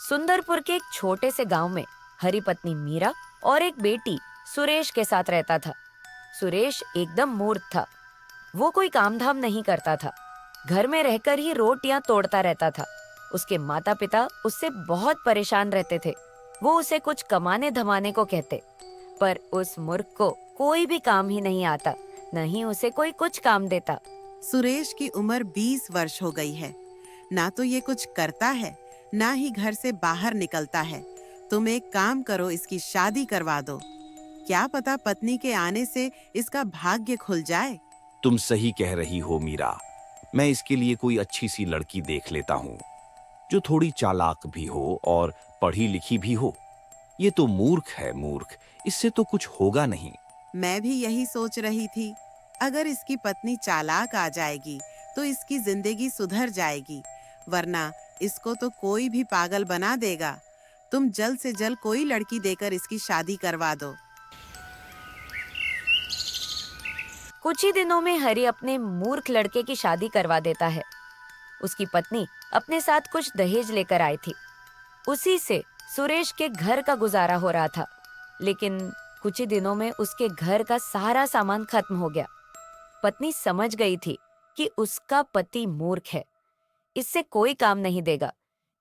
सुंदरपुर के एक छोटे से गांव में हरी पत्नी मीरा और एक बेटी सुरेश के साथ रहता था। सुरेश एकदम मूर्ख था। वो कोई काम धाम नहीं करता था। घर में रहकर ही रोटियां तोड़ता रहता था। उसके माता पिता उससे बहुत परेशान रहते थे। वो उसे कुछ कमाने धमाने को कहते, पर उस मूर्ख को कोई भी काम ही नहीं आता, न ही उसे कोई कुछ काम देता। सुरेश की उम्र 20 वर्ष हो गई है। ना तो ये कुछ करता है, ना ही घर से बाहर निकलता है। तुम एक काम करो, इसकी शादी करवा दो। क्या पता पत्नी के आने से इसका भाग्य खुल जाए। तुम सही कह रही हो मीरा। मैं इसके लिए कोई अच्छी सी लड़की देख लेता हूँ, जो थोड़ी चालाक भी हो और पढ़ी लिखी भी हो। ये तो मूर्ख है, मूर्ख। इससे तो कुछ होगा नहीं। मैं भी यही सोच रही थी। अगर इसकी पत्नी चालाक आ जाएगी तो इसकी जिंदगी सुधर जाएगी, वरना इसको तो कोई भी पागल बना देगा। तुम जल्द से जल्द कोई लड़की देकर इसकी शादी करवा दो। कुछ ही दिनों में हरी अपने मूर्ख लड़के की शादी करवा देता है। उसकी पत्नी अपने साथ कुछ दहेज लेकर आई थी। उसी से सुरेश के घर का गुजारा हो रहा था। लेकिन कुछ ही दिनों में उसके घर का सारा सामान खत्म हो गया। पत्नी समझ गई थी कि उसका पति मूर्ख है, इससे कोई काम नहीं देगा।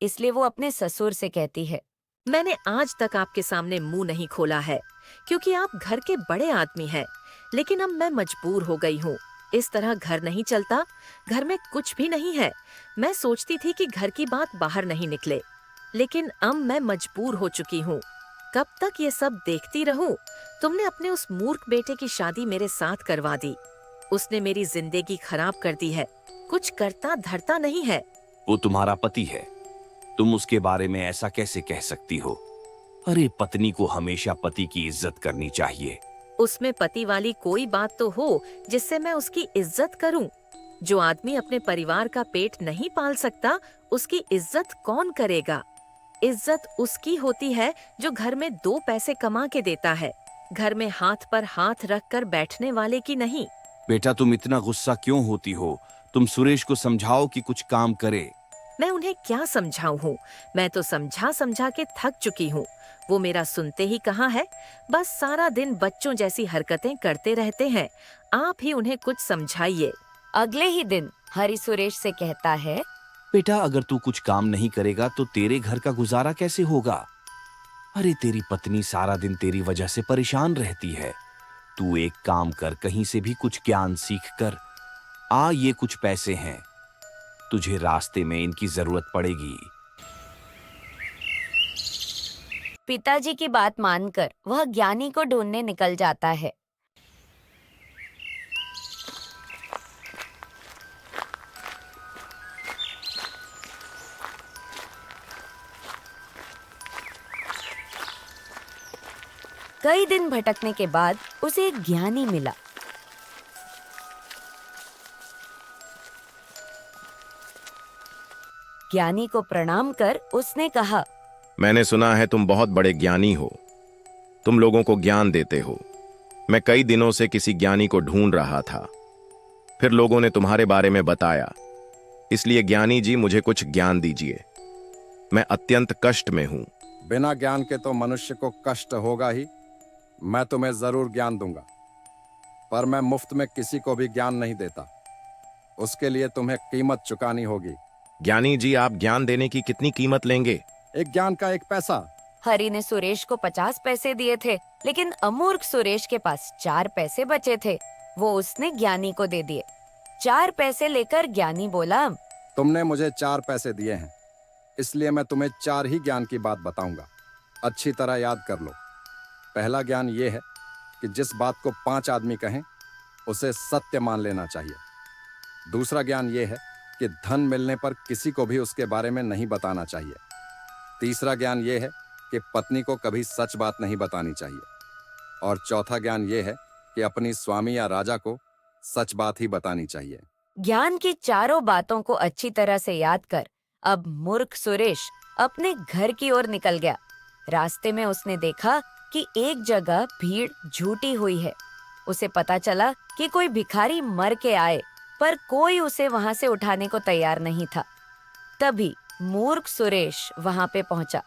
इसलिए वो अपने ससुर से कहती है, मैंने आज तक आपके सामने मुंह नहीं खोला है, क्योंकि आप घर के बड़े आदमी हैं। लेकिन अब मैं मजबूर हो गई हूँ। इस तरह घर नहीं चलता। घर में कुछ भी नहीं है। मैं सोचती थी कि घर की बात बाहर नहीं निकले, लेकिन अब मैं मजबूर हो चुकी हूँ। कब तक ये सब देखती रहूं? तुमने अपने उस मूर्ख बेटे की शादी मेरे साथ करवा दी। उसने मेरी जिंदगी खराब कर दी है। कुछ करता धरता नहीं है। वो तुम्हारा पति है, तुम उसके बारे में ऐसा कैसे कह सकती हो? अरे, पत्नी को हमेशा पति की इज्जत करनी चाहिए। उसमें पति वाली कोई बात तो हो जिससे मैं उसकी इज्जत करूं। जो आदमी अपने परिवार का पेट नहीं पाल सकता, उसकी इज्जत कौन करेगा? इज्जत उसकी होती है जो घर में 2 पैसे कमा के देता है, घर में हाथ पर हाथ रख कर बैठने वाले की नहीं। बेटा, तुम इतना गुस्सा क्यों होती हो? तुम सुरेश को समझाओ कि कुछ काम करे। मैं उन्हें क्या समझाऊं हूँ? मैं तो समझा समझा के थक चुकी हूँ। वो मेरा सुनते ही कहाँ है। बस सारा दिन बच्चों जैसी हरकतें करते रहते हैं। आप ही उन्हें कुछ समझाइए। अगले ही दिन हरी सुरेश से कहता है, बेटा, अगर तू कुछ काम नहीं करेगा तो तेरे घर का गुजारा कैसे होगा? अरे, तेरी पत्नी सारा दिन तेरी वजह से परेशान रहती है। तू एक काम कर, कहीं से भी कुछ ज्ञान सीख कर आ। ये कुछ पैसे हैं, तुझे रास्ते में इनकी जरूरत पड़ेगी। पिताजी की बात मानकर वह ज्ञानी को ढूंढने निकल जाता है। कई दिन भटकने के बाद उसे एक ज्ञानी मिला। ज्ञानी को प्रणाम कर उसने कहा, मैंने सुना है तुम बहुत बड़े ज्ञानी हो। तुम लोगों को ज्ञान देते हो। मैं कई दिनों से किसी ज्ञानी को ढूंढ रहा था। फिर लोगों ने तुम्हारे बारे में बताया। इसलिए ज्ञानी जी, मुझे कुछ ज्ञान दीजिए। मैं अत्यंत कष्ट में हूं। बिना ज्ञान के तो मनुष्य को कष्ट होगा ही। मैं तुम्हें जरूर ज्ञान दूंगा, पर मैं मुफ्त में किसी को भी ज्ञान नहीं देता। उसके लिए तुम्हें कीमत चुकानी होगी। ज्ञानी जी, आप ज्ञान देने की कितनी कीमत लेंगे? एक ज्ञान का 1 पैसा। हरी ने सुरेश को 50 पैसे दिए थे, लेकिन अमूर्ख सुरेश के पास 4 पैसे बचे थे। वो उसने ज्ञानी को दे दिए। 4 पैसे लेकर ज्ञानी बोला, तुमने मुझे 4 पैसे दिए हैं, इसलिए मैं तुम्हें 4 ही ज्ञान की बात बताऊंगा। अच्छी तरह याद कर लो। पहला ज्ञान ये है कि जिस बात को 5 आदमी कहें उसे सत्य मान लेना चाहिए। दूसरा ज्ञान ये है कि धन मिलने पर किसी को भी उसके बारे में नहीं बताना चाहिए। तीसरा ज्ञान ये है कि पत्नी को कभी सच बात नहीं बतानी चाहिए। और चौथा ज्ञान ये है कि अपनी स्वामी या राजा को सच बात ही बतानी चाहिए। ज्ञान की चारों बातों को अच्छी तरह से याद कर अब मूर्ख सुरेश अपने घर की ओर निकल गया। रास्ते में उसने देखा कि एक जगह भीड़ झूठी हुई है। उसे पता चला कि कोई भिखारी मर के आए, पर कोई उसे वहां से उठाने को तैयार नहीं था। तभी मूर्ख सुरेश वहां पे पहुंचा।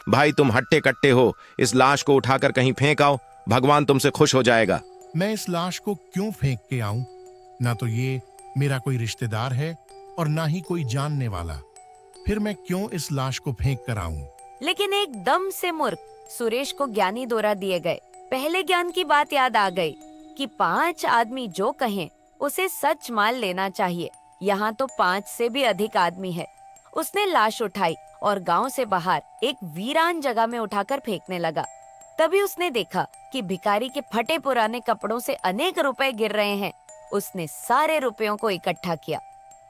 भाई तुम हट्टे कट्टे हो, इस लाश को उठाकर कहीं फेंक आओ, भगवान तुमसे खुश हो जाएगा। मैं इस लाश को क्यों फेंक के आऊं? ना तो ये मेरा कोई रिश्तेदार है और ना ही कोई जानने वाला। फिर मैं क्यों इस लाश को फेंक कर आऊं? लेकिन एकदम से मूर्ख सुरेश को ज्ञानी दोरा दिए गए। पहले ज्ञान की बात याद आ गई कि 5 आदमी जो कहें उसे सच मान लेना चाहिए। यहाँ तो 5 से भी अधिक आदमी है। उसने लाश उठाई और गांव से बाहर एक वीरान जगह में उठाकर फेंकने लगा। तभी उसने देखा कि भिखारी के फटे पुराने कपड़ों से अनेक रुपए गिर रहे हैं। उसने सारे रुपयों को इकट्ठा किया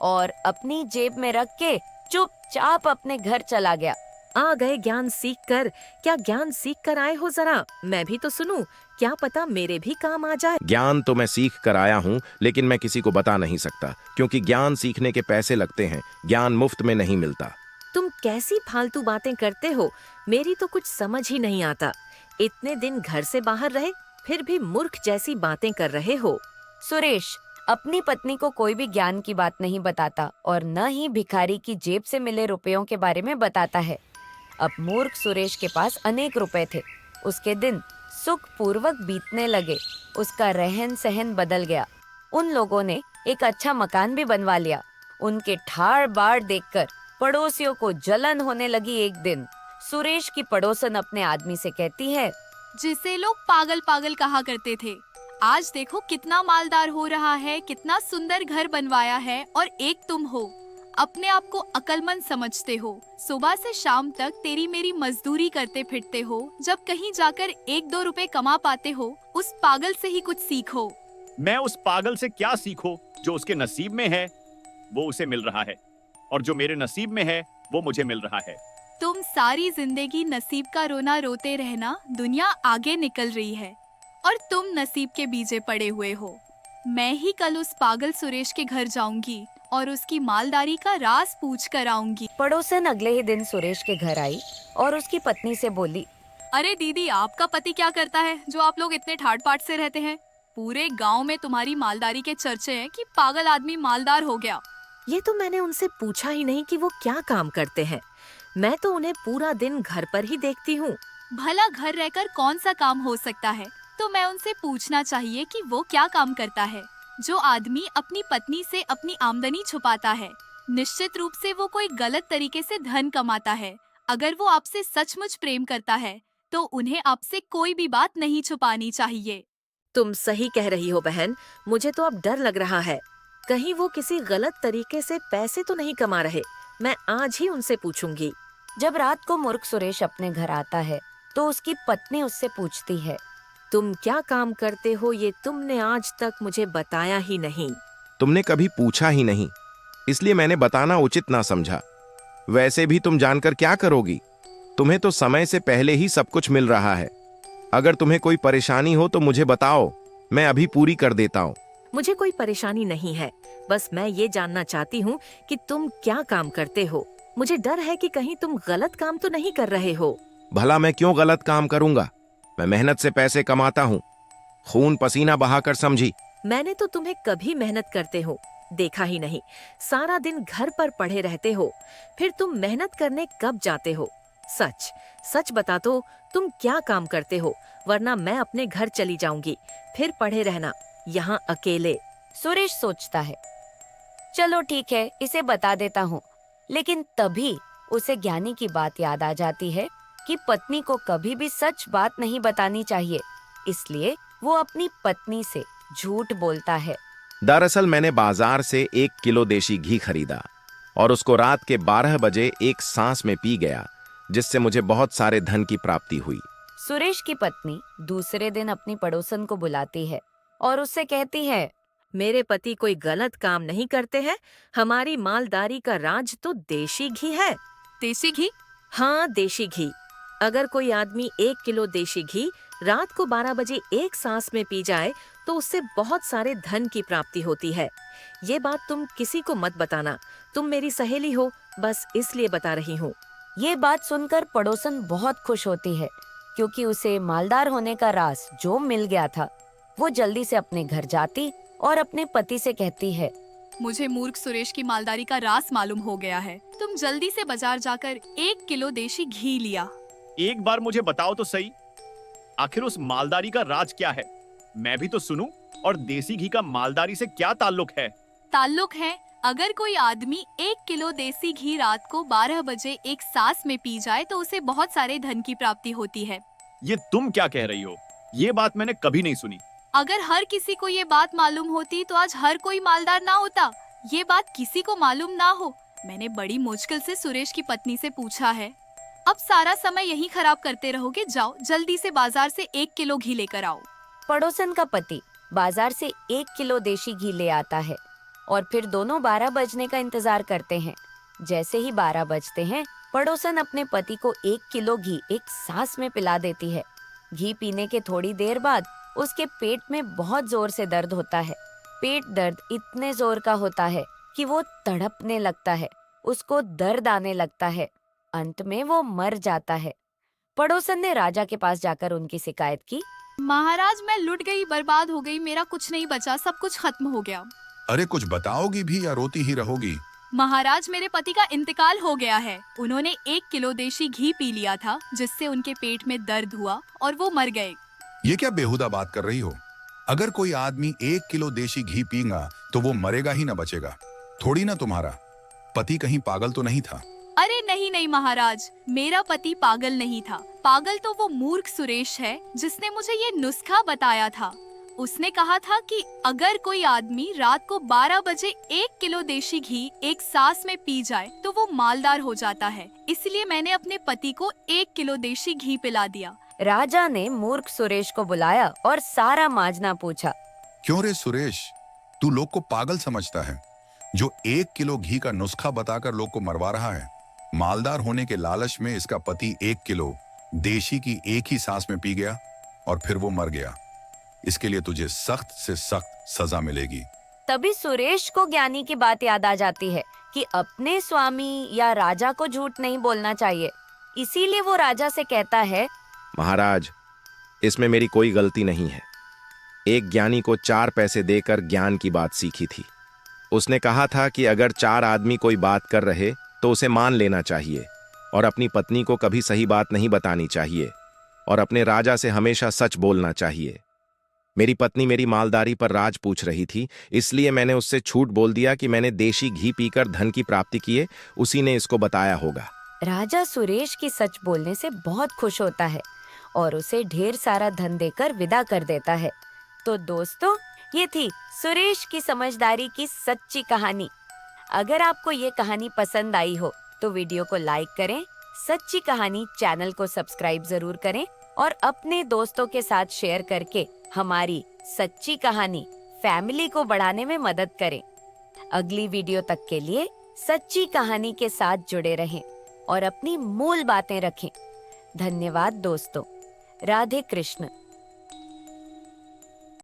और अपनी जेब में रख के चुपचाप अपने घर चला गया। आ गए ज्ञान सीख कर। क्या ज्ञान सीख कर आए हो? जरा मैं भी तो सुनूं, क्या पता मेरे भी काम आ जाए। ज्ञान तो मैं सीख कर आया हूँ, लेकिन मैं किसी को बता नहीं सकता, क्योंकि ज्ञान सीखने के पैसे लगते हैं, ज्ञान मुफ्त में नहीं मिलता। तुम कैसी फालतू बातें करते हो, मेरी तो कुछ समझ ही नहीं आता। इतने दिन घर से बाहर रहे, फिर भी मूर्ख जैसी बातें कर रहे हो। सुरेश अपनी पत्नी को कोई भी ज्ञान की बात नहीं बताता और न ही भिखारी की जेब से मिले रुपयों के बारे में बताता है। अब मूर्ख सुरेश के पास अनेक रुपए थे। उसके दिन सुख पूर्वक बीतने लगे। उसका रहन सहन बदल गया। उन लोगों ने एक अच्छा मकान भी बनवा लिया। उनके ठाड़ बाड़ देखकर पड़ोसियों को जलन होने लगी। एक दिन सुरेश की पड़ोसन अपने आदमी से कहती है, जिसे लोग पागल पागल कहा करते थे, आज देखो कितना मालदार हो रहा है, कितना सुंदर घर बनवाया है, और एक तुम हो, अपने आप को अक्लमंद समझते हो। सुबह से शाम तक तेरी मेरी मजदूरी करते फिरते हो। जब कहीं जाकर 1-2 रुपए कमा पाते हो, उस पागल से ही कुछ सीखो। मैं उस पागल से क्या सीखूं? जो उसके नसीब में है वो उसे मिल रहा है, और जो मेरे नसीब में है वो मुझे मिल रहा है। तुम सारी जिंदगी नसीब का रोना रोते रहना। दुनिया आगे निकल रही है और तुम नसीब के बीजे पड़े हुए हो। मैं ही कल उस पागल सुरेश के घर जाऊंगी और उसकी मालदारी का राज पूछ कर आऊंगी। पड़ोसन अगले ही दिन सुरेश के घर आई और उसकी पत्नी से बोली, अरे दीदी, आपका पति क्या करता है जो आप लोग इतने ठाट बाट से रहते हैं? पूरे गांव में तुम्हारी मालदारी के चर्चे हैं कि पागल आदमी मालदार हो गया। ये तो मैंने उनसे पूछा ही नहीं कि वो क्या काम करते हैं। मैं तो उन्हें पूरा दिन घर पर ही देखती हूँ। भला घर रहकर कौन सा काम हो सकता है? तो मैं उनसे पूछना चाहिए कि वो क्या काम करता है। जो आदमी अपनी पत्नी से अपनी आमदनी छुपाता है, निश्चित रूप से वो कोई गलत तरीके से धन कमाता है। अगर वो आपसे सचमुच प्रेम करता है तो उन्हें आपसे कोई भी बात नहीं छुपानी चाहिए। तुम सही कह रही हो बहन, मुझे तो अब डर लग रहा है। कहीं वो किसी गलत तरीके से पैसे तो नहीं कमा रहे। मैं आज ही उनसे पूछूंगी। जब रात को मूर्ख सुरेश अपने घर आता है तो उसकी पत्नी उससे पूछती है, तुम क्या काम करते हो ये तुमने आज तक मुझे बताया ही नहीं। तुमने कभी पूछा ही नहीं, इसलिए मैंने बताना उचित ना समझा। वैसे भी तुम जानकर क्या करोगी? तुम्हें तो समय से पहले ही सब कुछ मिल रहा है। अगर तुम्हें कोई परेशानी हो तो मुझे बताओ, मैं अभी पूरी कर देता हूँ। मुझे कोई परेशानी नहीं है, बस मैं ये जानना चाहती हूँ कि तुम क्या काम करते हो। मुझे डर है कि कहीं तुम गलत काम तो नहीं कर रहे हो। भला मैं क्यों गलत काम करूंगा? मैं मेहनत से पैसे कमाता हूँ, खून पसीना बहाकर, समझी? मैंने तो तुम्हें कभी मेहनत करते हो देखा ही नहीं। सारा दिन घर पर पड़े रहते हो, फिर तुम मेहनत करने कब जाते हो? सच सच बता दो, तुम क्या काम करते हो, वरना मैं अपने घर चली जाऊंगी। फिर पड़े रहना यहाँ अकेले। सुरेश सोचता है, चलो ठीक है, इसे बता देता हूँ। लेकिन तभी उसे ज्ञानी की बात याद आ जाती है कि पत्नी को कभी भी सच बात नहीं बतानी चाहिए। इसलिए वो अपनी पत्नी से झूठ बोलता है। दरअसल मैंने बाजार से 1 किलो देशी घी खरीदा और उसको रात के 12 बजे एक सांस में पी गया, जिससे मुझे बहुत सारे धन की प्राप्ति हुई। सुरेश की पत्नी दूसरे दिन अपनी पड़ोसन को बुलाती है और उससे कहती है, मेरे पति कोई गलत काम नहीं करते हैं। हमारी मालदारी का राज तो देशी घी है। देसी घी? हाँ, देशी घी। अगर कोई आदमी 1 किलो देशी घी रात को 12 बजे एक सांस में पी जाए तो उससे बहुत सारे धन की प्राप्ति होती है। ये बात तुम किसी को मत बताना। तुम मेरी सहेली हो, बस इसलिए बता रही हूँ। ये बात सुनकर पड़ोसन बहुत खुश होती है, क्योंकि उसे मालदार होने का राज जो मिल गया था। वो जल्दी से अपने घर जाती और अपने पति से कहती है, मुझे मूर्ख सुरेश की मालदारी का राज मालूम हो गया है। तुम जल्दी से बाजार जाकर 1 किलो देशी घी लिया। एक बार मुझे बताओ तो सही, आखिर उस मालदारी का राज क्या है? मैं भी तो सुनूं। और देसी घी का मालदारी से क्या ताल्लुक है? ताल्लुक है, अगर कोई आदमी 1 किलो देसी घी रात को 12 बजे एक सांस में पी जाए तो उसे बहुत सारे धन की प्राप्ति होती है। ये तुम क्या कह रही हो? ये बात मैंने कभी नहीं सुनी। अगर हर किसी को ये बात मालूम होती तो आज हर कोई मालदार ना होता। ये बात किसी को मालूम ना हो। मैंने बड़ी मुश्किल से सुरेश की पत्नी से पूछा है। अब सारा समय यही खराब करते रहोगे। जाओ जल्दी से बाजार से 1 किलो घी लेकर आओ। पड़ोसन का पति बाजार से 1 किलो देशी घी ले आता है और फिर दोनों 12 बजने का इंतजार करते हैं। जैसे ही 12 बजते हैं, पड़ोसन अपने पति को 1 किलो घी एक सांस में पिला देती है। घी पीने के थोड़ी देर बाद उसके पेट में बहुत जोर से दर्द होता है। पेट दर्द इतने जोर का होता है कि वो तड़पने लगता है, उसको दर्द आने लगता है। अंत में वो मर जाता है। पड़ोसन ने राजा के पास जाकर उनकी शिकायत की। महाराज, मैं लुट गई, बर्बाद हो गई, मेरा कुछ नहीं बचा, सब कुछ खत्म हो गया। अरे कुछ बताओगी भी या रोती ही रहोगी? महाराज, मेरे पति का इंतकाल हो गया है। उन्होंने 1 किलो देशी घी पी लिया था, जिससे उनके पेट में दर्द हुआ और वो मर गए। ये क्या बेहुदा बात कर रही हो? अगर कोई आदमी 1 किलो देशी घी पीगा तो वो मरेगा ही ना बचेगा। थोड़ी ना तुम्हारा पति कहीं पागल तो नहीं था? अरे नहीं नहीं महाराज, मेरा पति पागल नहीं था। पागल तो वो मूर्ख सुरेश है जिसने मुझे ये नुस्खा बताया था। उसने कहा था कि अगर कोई आदमी रात को 12 बजे 1 किलो देशी घी एक सांस में पी जाए तो वो मालदार हो जाता है। इसलिए मैंने अपने पति को 1 किलो देशी घी पिला दिया। राजा ने मूर्ख सुरेश को बुलाया और सारा माजना पूछा। क्यों रे सुरेश, तू लोग को पागल समझता है जो 1 किलो घी का नुस्खा बताकर लोग को मरवा रहा है? मालदार होने के लालच में इसका पति 1 किलो देशी की एक ही सांस में पी गया और फिर वो मर गया। इसके लिए तुझे सख्त से सख्त सजा मिलेगी। तभी सुरेश को ज्ञानी की बात याद आ जाती है कि अपने स्वामी या राजा को झूठ नहीं बोलना चाहिए। इसीलिए वो राजा से कहता है, महाराज, इसमें मेरी कोई गलती नहीं है। एक ज्ञानी को 4 पैसे देकर ज्ञान की बात सीखी थी। उसने कहा था कि अगर 4 आदमी कोई बात कर रहे तो उसे मान लेना चाहिए और अपनी पत्नी को कभी सही बात नहीं बतानी चाहिए और अपने राजा से हमेशा सच बोलना चाहिए। मेरी पत्नी मेरी मालदारी पर राज पूछ रही थी, इसलिए मैंने उससे झूठ बोल दिया कि मैंने देशी घी पीकर धन की प्राप्ति की है। उसी ने इसको बताया होगा। राजा सुरेश की सच बोलने से बहुत खुश होता है और उसे ढेर सारा धन देकर विदा कर देता है। तो दोस्तों, ये थी सुरेश की समझदारी की सच्ची कहानी। अगर आपको ये कहानी पसंद आई हो तो वीडियो को लाइक करें, सच्ची कहानी चैनल को सब्सक्राइब जरूर करें और अपने दोस्तों के साथ शेयर करके हमारी सच्ची कहानी फैमिली को बढ़ाने में मदद करें। अगली वीडियो तक के लिए सच्ची कहानी के साथ जुड़े रहें और अपनी मूल बातें रखें। धन्यवाद दोस्तों। राधे कृष्ण।